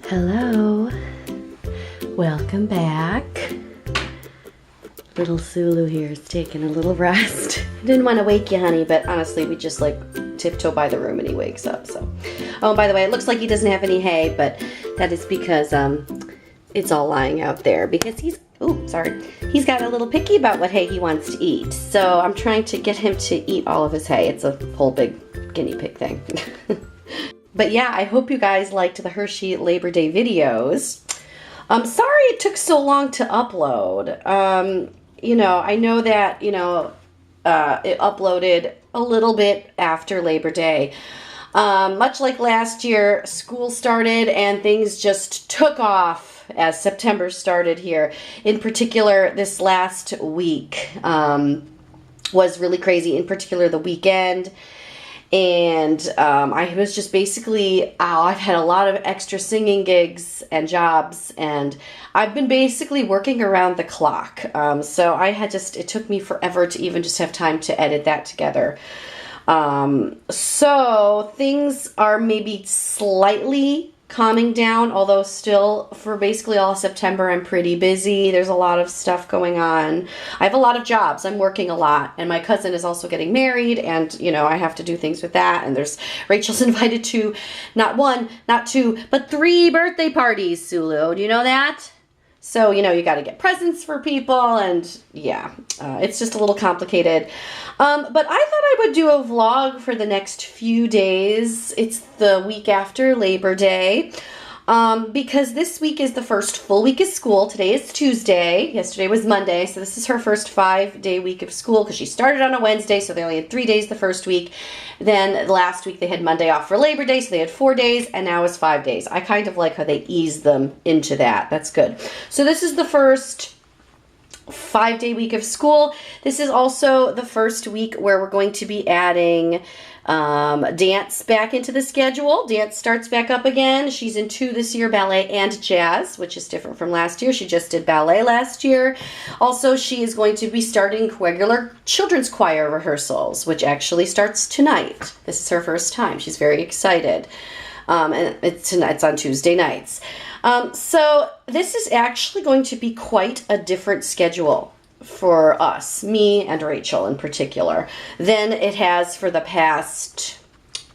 Hello, welcome back. Little Sulu here is taking a little rest. I didn't want to wake you, honey, but honestly, we just like tiptoe by the room and he wakes up, so. Oh, by the way, it looks like he doesn't have any hay, but that is because it's all lying out there because he's got a little picky about what hay he wants to eat. So I'm trying to get him to eat all of his hay. It's a whole big guinea pig thing. But yeah, I hope you guys liked the Hershey Labor Day videos. I'm sorry it took so long to upload. I know that, it uploaded a little bit after Labor Day. Much like last year, school started and things just took off as September started here. In particular, this last week was really crazy, in particular the weekend. And I was just basically, I've had a lot of extra singing gigs and jobs, and I've been basically working around the clock. So it took me forever to even just have time to edit that together. So things are maybe slightly calming down, although still for basically all of September I'm pretty busy. There's a lot of stuff going on. I have a lot of jobs. I'm working a lot, and my cousin is also getting married, and I have to do things with that. And Rachel's invited to not one, not two, but 3 birthday parties, Sulu. Do you know that? So, you got to get presents for people, and yeah, it's just a little complicated. But I thought I would do a vlog for the next few days. It's the week after Labor Day, because this week is the first full week of school. Today is Tuesday. Yesterday was Monday, so this is her first 5-day week of school because she started on a Wednesday, so they only had 3 days the first week. Then last week they had Monday off for Labor Day, so they had 4 days, and now it's 5 days. I kind of like how they ease them into that. That's good. So this is the first 5-day week of school. This is also the first week where we're going to be adding dance back into the schedule. Dance starts back up again. She's in 2 this year, ballet and jazz, which is different from last year. She just did ballet last year. Also, she is going to be starting regular children's choir rehearsals, which actually starts tonight. This is her first time. She's very excited. And it's on Tuesday nights. So this is actually going to be quite a different schedule for us, me and Rachel in particular, than it has for the past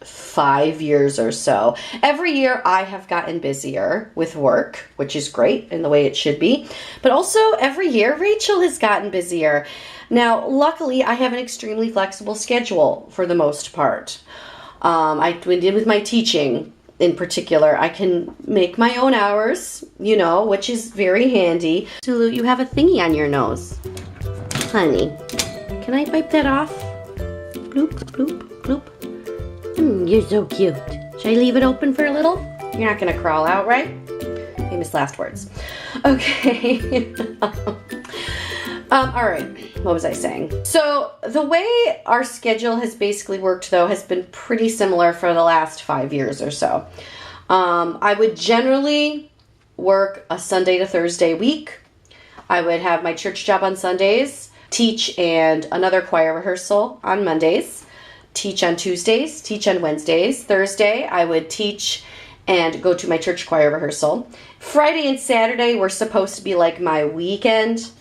5 years or so. Every year I have gotten busier with work, which is great in the way it should be, but also every year Rachel has gotten busier. Now, luckily, I have an extremely flexible schedule for the most part. With my teaching, in particular, I can make my own hours, which is very handy. Sulu, you have a thingy on your nose. Honey, can I wipe that off? Bloop, bloop, bloop. You're so cute. Should I leave it open for a little? You're not going to crawl out, right? Famous last words. Okay. All right, what was I saying? So the way our schedule has basically worked, though, has been pretty similar for the last 5 years or so. I would generally work a Sunday to Thursday week. I would have my church job on Sundays, teach and another choir rehearsal on Mondays, teach on Tuesdays, teach on Wednesdays. Thursday, I would teach and go to my church choir rehearsal. Friday and Saturday were supposed to be like my weekend.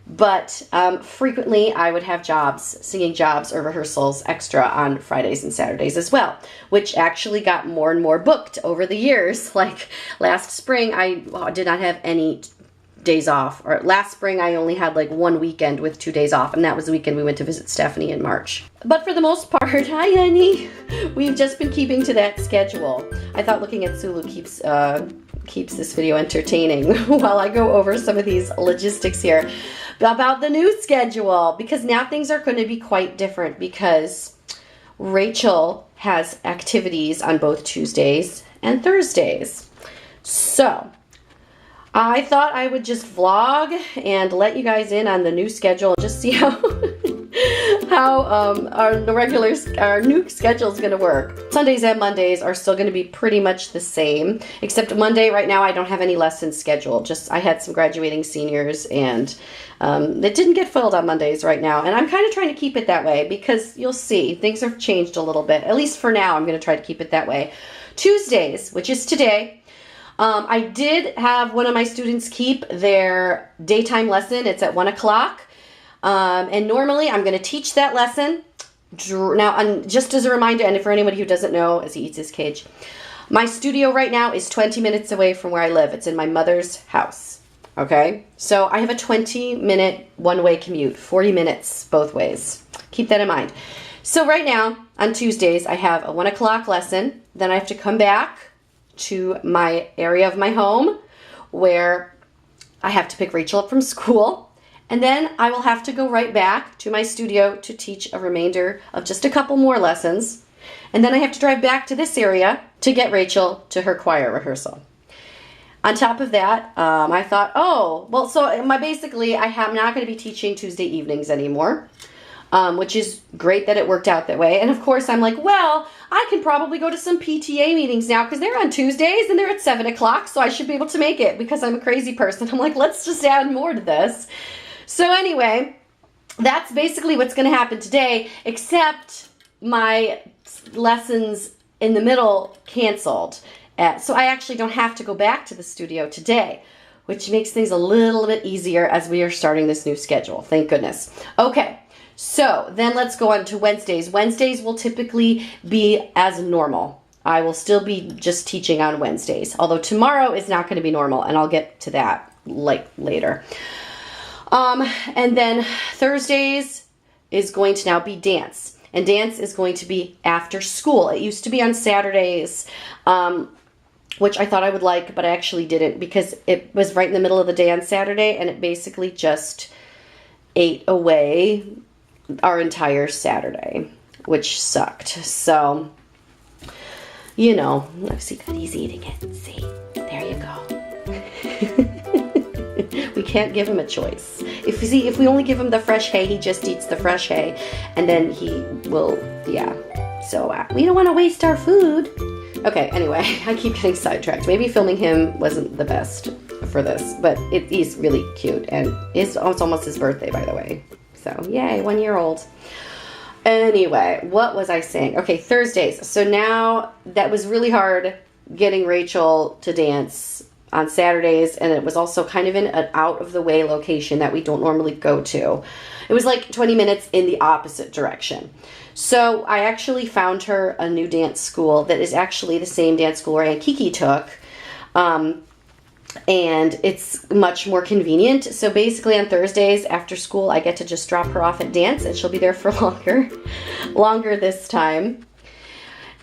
But frequently I would have jobs, singing jobs or rehearsals extra on Fridays and Saturdays as well, which actually got more and more booked over the years. Like last spring, I did not have any days off. Or last spring, I only had like 1 weekend with 2 days off, and that was the weekend we went to visit Stephanie in March. But for the most part, hi honey, we've just been keeping to that schedule. I thought looking at Sulu keeps this video entertaining while I go over some of these logistics here about the new schedule, because now things are going to be quite different because Rachel has activities on both Tuesdays and Thursdays. So I thought I would just vlog and let you guys in on the new schedule and just see how our new schedule is going to work. Sundays and Mondays are still going to be pretty much the same, except Monday right now I don't have any lessons scheduled. I had some graduating seniors, and it didn't get filled on Mondays right now, and I'm kind of trying to keep it that way because you'll see things have changed a little bit. At least for now, I'm going to try to keep it that way. Tuesdays, which is today, I did have one of my students keep their daytime lesson. It's at 1 o'clock. And normally I'm going to teach that lesson. Now, just as a reminder, and for anybody who doesn't know, as he eats his cage, my studio right now is 20 minutes away from where I live. It's in my mother's house. Okay? So I have a 20-minute one-way commute, 40 minutes both ways. Keep that in mind. So right now, on Tuesdays, I have a 1 o'clock lesson. Then I have to come back to my area of my home where I have to pick Rachel up from school. And then I will have to go right back to my studio to teach a remainder of just a couple more lessons. And then I have to drive back to this area to get Rachel to her choir rehearsal. On top of that, I thought, I'm not going to be teaching Tuesday evenings anymore, which is great that it worked out that way. And of course, I'm like, well, I can probably go to some PTA meetings now because they're on Tuesdays and they're at 7 o'clock, so I should be able to make it because I'm a crazy person. I'm like, let's just add more to this. So anyway, that's basically what's going to happen today, except my lessons in the middle canceled. So I actually don't have to go back to the studio today, which makes things a little bit easier as we are starting this new schedule. Thank goodness. Okay, so then let's go on to Wednesdays. Wednesdays will typically be as normal. I will still be just teaching on Wednesdays, although tomorrow is not going to be normal, and I'll get to that later. And then Thursdays is going to now be dance. And dance is going to be after school. It used to be on Saturdays, which I thought I would like, but I actually didn't because it was right in the middle of the day on Saturday, and it basically just ate away our entire Saturday, which sucked. So, see, he's eating it. See, there you go. We can't give him a choice. If we only give him the fresh hay, he just eats the fresh hay, and then he will, So we don't want to waste our food. Okay, anyway, I keep getting sidetracked. Maybe filming him wasn't the best for this, but he's really cute, and it's almost his birthday, by the way. So yay, 1 year old. Anyway, what was I saying? Okay, Thursdays. So now that was really hard getting Rachel to dance on Saturdays, and it was also kind of in an out-of-the-way location that we don't normally go to. It was like 20 minutes in the opposite direction. So I actually found her a new dance school that is actually the same dance school where Aunt Kiki took, and it's much more convenient. So basically on Thursdays after school, I get to just drop her off at dance, and she'll be there for longer this time.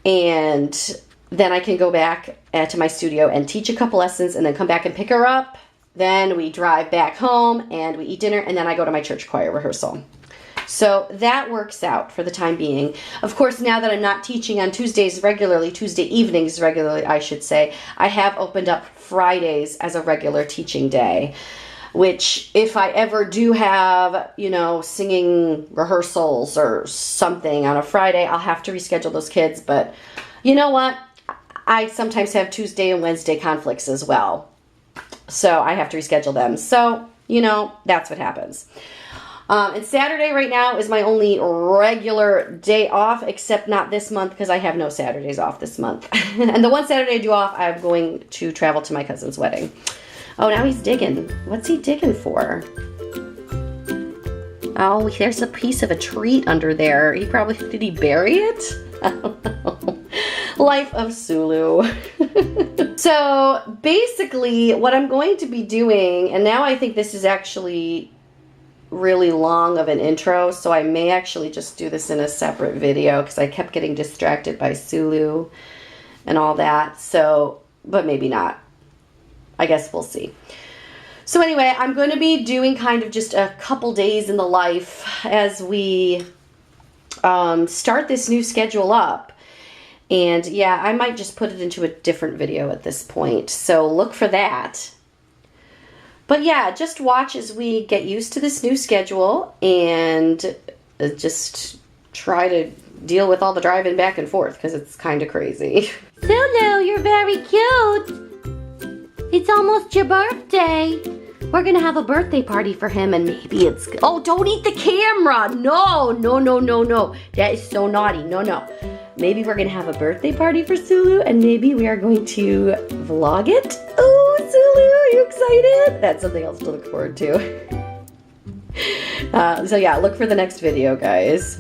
And then I can go back to my studio and teach a couple lessons and then come back and pick her up. Then we drive back home and we eat dinner, and then I go to my church choir rehearsal. So that works out for the time being. Of course, now that I'm not teaching on Tuesday evenings regularly, I should say, I have opened up Fridays as a regular teaching day, which if I ever do have, singing rehearsals or something on a Friday, I'll have to reschedule those kids. But you know what? I sometimes have Tuesday and Wednesday conflicts as well. So I have to reschedule them. So, that's what happens. And Saturday right now is my only regular day off, except not this month because I have no Saturdays off this month. And the one Saturday I do off, I'm going to travel to my cousin's wedding. Oh, now he's digging. What's he digging for? Oh, there's a piece of a treat under there. Did he bury it? I don't know. Life of Sulu. So basically what I'm going to be doing, and now I think this is actually really long of an intro, so I may actually just do this in a separate video because I kept getting distracted by Sulu and all that. So, but maybe not. I guess we'll see. So anyway, I'm going to be doing kind of just a couple days in the life as we start this new schedule up. And yeah, I might just put it into a different video at this point. So look for that. But yeah, just watch as we get used to this new schedule and just try to deal with all the driving back and forth because it's kind of crazy. Sulu, you're very cute. It's almost your birthday. We're gonna have a birthday party for him, and maybe it's... Oh, don't eat the camera. No. That is so naughty. No. maybe we're gonna have a birthday party for Sulu, and maybe we are going to vlog it. Oh, Sulu, are you excited? That's something else to look forward to. So yeah, look for the next video, guys.